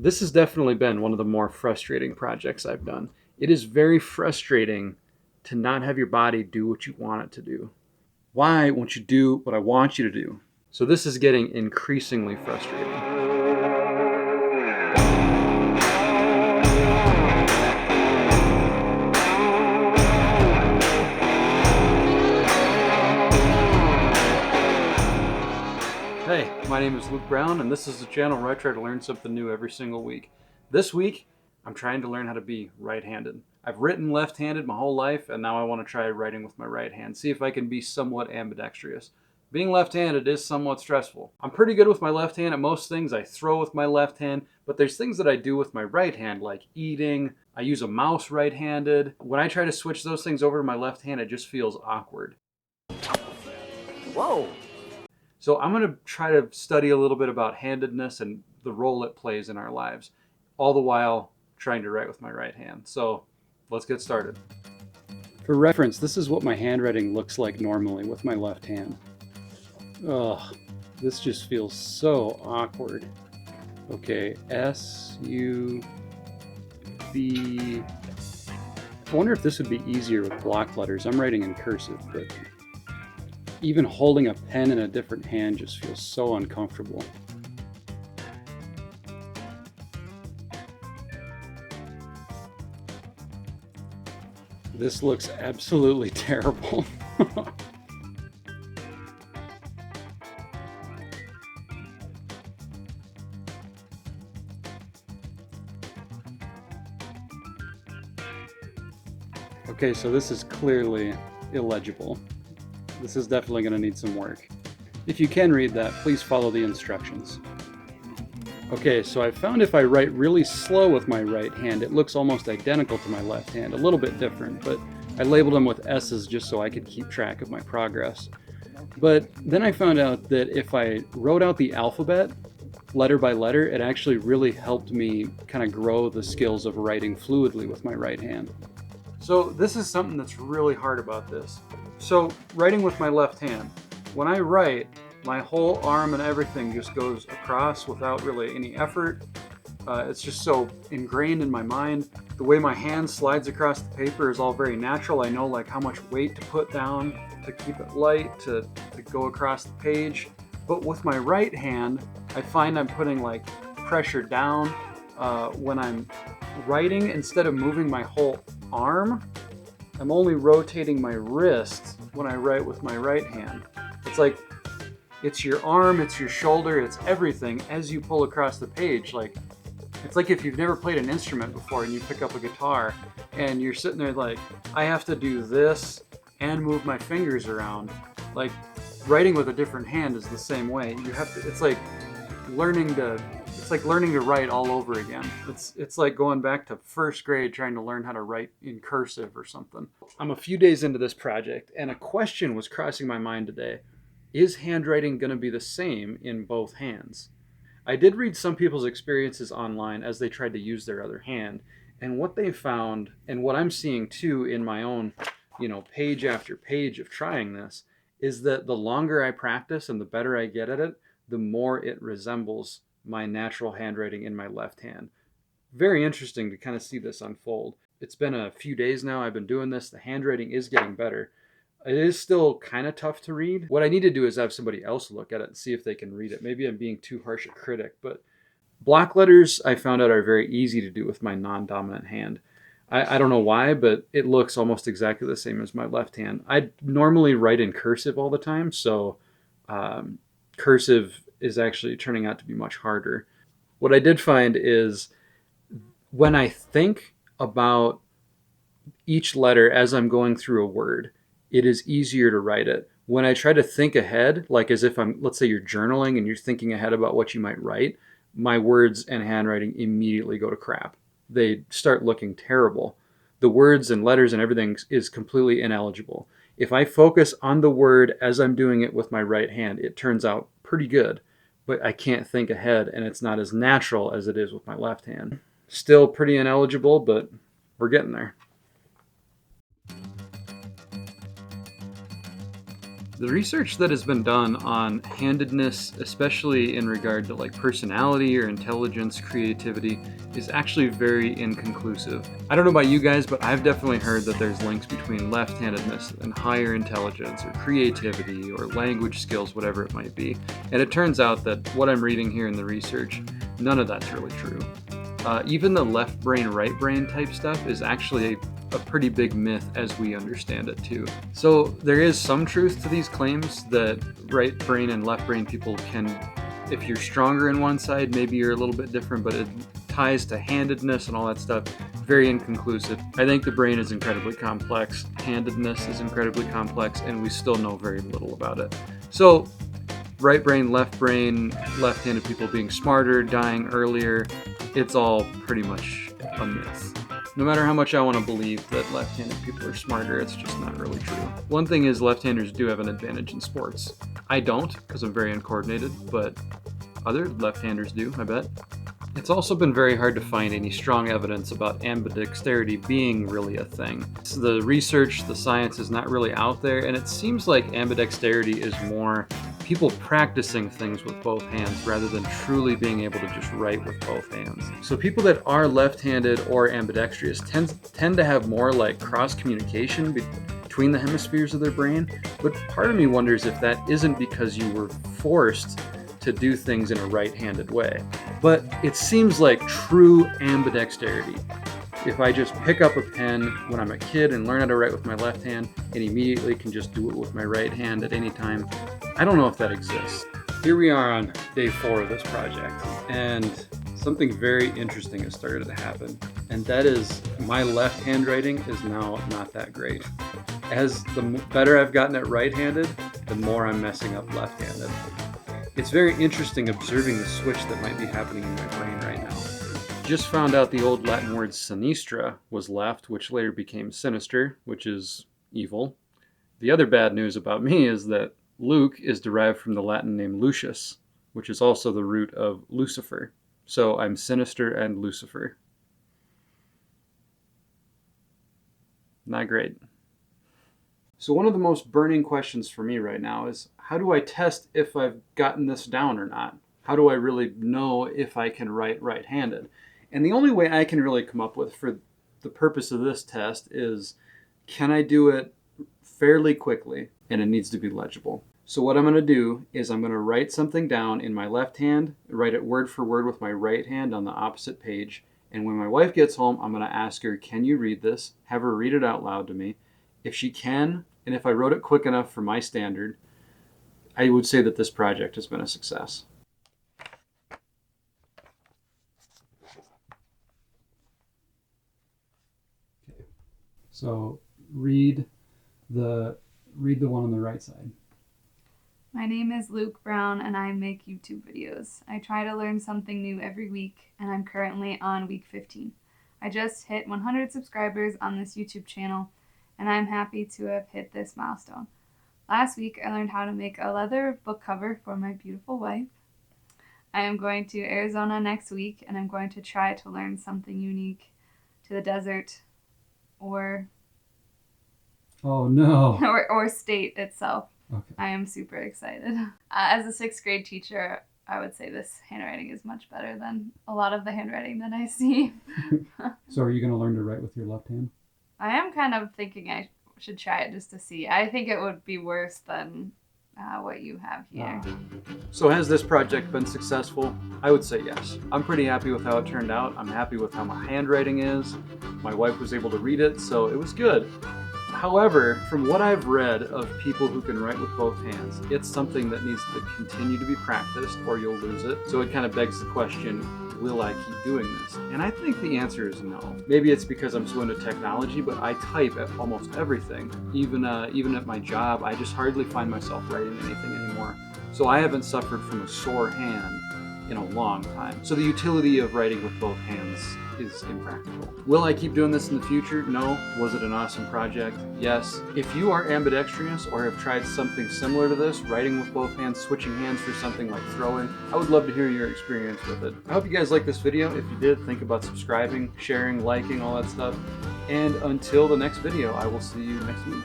This has definitely been one of the more frustrating projects I've done. It is very frustrating to not have your body do what you want it to do. Why won't you do what I want you to do? So this is getting increasingly frustrating. Hey, my name is Luke Brown, and this is the channel where I try to learn something new every single week. This week, I'm trying to learn how to be right-handed. I've written left-handed my whole life, and now I want to try writing with my right hand, see if I can be somewhat ambidextrous. Being left-handed is somewhat stressful. I'm pretty good with my left hand at most things. I throw with my left hand, but there's things that I do with my right hand, like eating. I use a mouse right-handed. When I try to switch those things over to my left hand, it just feels awkward. Whoa! So I'm going to try to study a little bit about handedness and the role it plays in our lives, all the while trying to write with my right hand. So let's get started. For reference, this is what my handwriting looks like normally with my left hand. Ugh, this just feels so awkward. Okay, S-U-B... I wonder if this would be easier with block letters. I'm writing in cursive, but even holding a pen in a different hand just feels so uncomfortable. This looks absolutely terrible. Okay, so this is clearly illegible. This is definitely going to need some work. If you can read that, please follow the instructions. Okay, so I found if I write really slow with my right hand, it looks almost identical to my left hand, a little bit different, but I labeled them with S's just so I could keep track of my progress. But then I found out that if I wrote out the alphabet, letter by letter, it actually really helped me kind of grow the skills of writing fluidly with my right hand. So this is something that's really hard about this. So writing with my left hand, when I write, my whole arm and everything just goes across without really any effort. It's just so ingrained in my mind. The way my hand slides across the paper is all very natural. I know like how much weight to put down to keep it light, to go across the page. But with my right hand, I find I'm putting like pressure down when I'm writing. Instead of moving my whole arm, I'm only rotating my wrist when I write with my right hand. It's like it's your arm, it's your shoulder, it's everything as you pull across the page. Like it's like if you've never played an instrument before and you pick up a guitar and you're sitting there like, I have to do this and move my fingers around. Like writing with a different hand is the same way. You have to, it's like learning to write all over again. It's like going back to first grade trying to learn how to write in cursive or something. I'm a few days into this project and a question was crossing my mind today. Is handwriting going to be the same in both hands? I did read some people's experiences online as they tried to use their other hand, and what they found, and what I'm seeing too in my own, page after page of trying this, is that the longer I practice and the better I get at it, the more it resembles my natural handwriting in my left hand. Very interesting to kind of see this unfold. It's been a few days now I've been doing this. The handwriting is getting better. It is still kind of tough to read. What I need to do is have somebody else look at it and see if they can read it. Maybe I'm being too harsh a critic, but block letters I found out are very easy to do with my non-dominant hand. I don't know why, but it looks almost exactly the same as my left hand. I normally write in cursive all the time, so cursive is actually turning out to be much harder. What I did find is when I think about each letter as I'm going through a word, it is easier to write it. When I try to think ahead, like as if let's say you're journaling and you're thinking ahead about what you might write, my words and handwriting immediately go to crap. They start looking terrible. The words and letters and everything is completely ineligible. If I focus on the word as I'm doing it with my right hand, it turns out pretty good, but I can't think ahead and it's not as natural as it is with my left hand. Still pretty ineligible, but we're getting there. The research that has been done on handedness, especially in regard to like personality or intelligence, creativity, is actually very inconclusive. I don't know about you guys, but I've definitely heard that there's links between left-handedness and higher intelligence or creativity or language skills, whatever it might be. And it turns out that what I'm reading here in the research, none of that's really true. Even the left brain, right brain type stuff is actually a pretty big myth as we understand it too. So there is some truth to these claims that right brain and left brain people can, if you're stronger in one side, maybe you're a little bit different, but it ties to handedness and all that stuff. Very inconclusive. I think the brain is incredibly complex, handedness is incredibly complex, and we still know very little about it. So right brain, left-handed people being smarter, dying earlier, it's all pretty much a myth. No matter how much I want to believe that left-handed people are smarter, it's just not really true. One thing is left-handers do have an advantage in sports. I don't, because I'm very uncoordinated, but other left-handers do, I bet. It's also been very hard to find any strong evidence about ambidexterity being really a thing. So the research, the science is not really out there, and it seems like ambidexterity is more people practicing things with both hands rather than truly being able to just write with both hands. So people that are left-handed or ambidextrous tend to have more like cross-communication between the hemispheres of their brain, but part of me wonders if that isn't because you were forced to do things in a right-handed way. But it seems like true ambidexterity. If I just pick up a pen when I'm a kid and learn how to write with my left hand and immediately can just do it with my right hand at any time, I don't know if that exists. Here we are on day 4 of this project, and something very interesting has started to happen, and that is my left handwriting is now not that great. As the better I've gotten at right-handed, the more I'm messing up left-handed. It's very interesting observing the switch that might be happening in my brain right now. Just found out the old Latin word sinistra was left, which later became sinister, which is evil. The other bad news about me is that Luke is derived from the Latin name Lucius, which is also the root of Lucifer. So I'm sinister and Lucifer. Not great. So one of the most burning questions for me right now is, how do I test if I've gotten this down or not? How do I really know if I can write right-handed? And the only way I can really come up with for the purpose of this test is, can I do it fairly quickly? And it needs to be legible. So what I'm going to do is I'm going to write something down in my left hand, write it word for word with my right hand on the opposite page. And when my wife gets home, I'm going to ask her, can you read this? Have her read it out loud to me. If she can, and if I wrote it quick enough for my standard, I would say that this project has been a success. Okay. So read the one on the right side. My name is Luke Brown and I make YouTube videos. I try to learn something new every week and I'm currently on week 15. I just hit 100 subscribers on this YouTube channel and I'm happy to have hit this milestone. Last week I learned how to make a leather book cover for my beautiful wife. I am going to Arizona next week and I'm going to try to learn something unique to the desert or oh no or state itself. Okay. I am super excited. As a 6th grade teacher, I would say this handwriting is much better than a lot of the handwriting that I see. So are you going to learn to write with your left hand? I am kind of thinking I should try it just to see. I think it would be worse than what you have here. So has this project been successful? I would say yes. I'm pretty happy with how it turned out. I'm happy with how my handwriting is. My wife was able to read it, so it was good. However, from what I've read of people who can write with both hands, it's something that needs to continue to be practiced or you'll lose it. So it kind of begs the question, will I keep doing this? And I think the answer is no. Maybe it's because I'm so into technology, but I type at almost everything. Even at my job, I just hardly find myself writing anything anymore. So I haven't suffered from a sore hand in a long time. So the utility of writing with both hands is impractical. Will I keep doing this in the future? No. Was it an awesome project? Yes. If you are ambidextrous or have tried something similar to this, writing with both hands, switching hands for something like throwing, I would love to hear your experience with it. I hope you guys liked this video. If you did, think about subscribing, sharing, liking, all that stuff. And until the next video, I will see you next week.